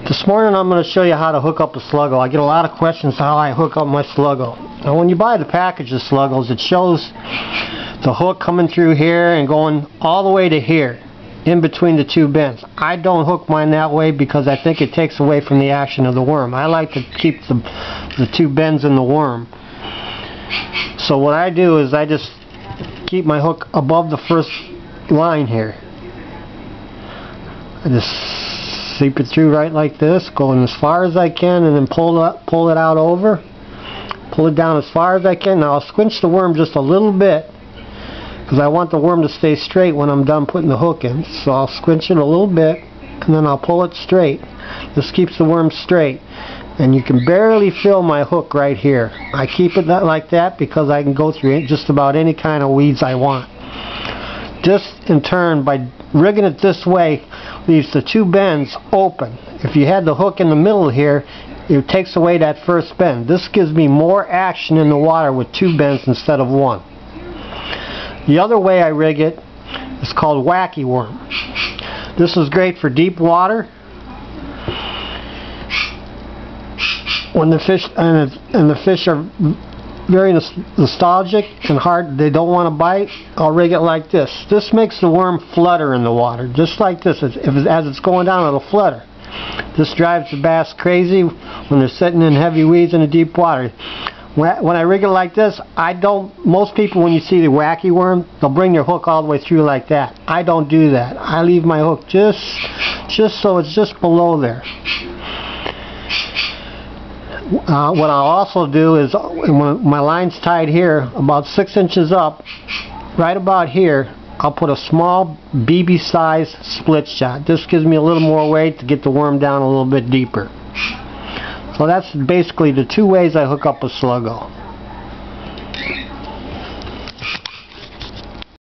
This morning I'm going to show you how to hook up a sluggo. I get a lot of questions how I hook up my sluggo. Now when you buy the package of sluggos, it shows the hook coming through here and going all the way to here, in between the two bends. I don't hook mine that way because I think it takes away from the action of the worm. I like to keep the two bends in the worm. So what I do is I just keep my hook above the first line here. I just seep it through right like this, going as far as I can, and then pull it out over, pull it down as far as I can. Now I'll squinch the worm just a little bit because I want the worm to stay straight when I'm done putting the hook in. So I'll squinch it a little bit and then I'll pull it straight. This keeps the worm straight, and you can barely feel my hook right here. I keep it like that because I can go through just about any kind of weeds I want. This in turn, by rigging it this way, leaves the two bends open. If you had the hook in the middle here, it takes away that first bend. This gives me more action in the water with two bends instead of one. The other way I rig it is called wacky worm. This is great for deep water. When the fish and the fish are very nostalgic and hard, they don't want to bite, I'll rig it like this. This makes the worm flutter in the water, just like this. As it's going down, it'll flutter. This drives the bass crazy when they're sitting in heavy weeds in the deep water. When I rig it like this, most people, when you see the wacky worm, they'll bring their hook all the way through like that. I don't do that. I leave my hook just so it's just below there. What I'll also do is, when my line's tied here, about 6 inches up, right about here, I'll put a small BB size split shot. This gives me a little more weight to get the worm down a little bit deeper. So that's basically the two ways I hook up a sluggo.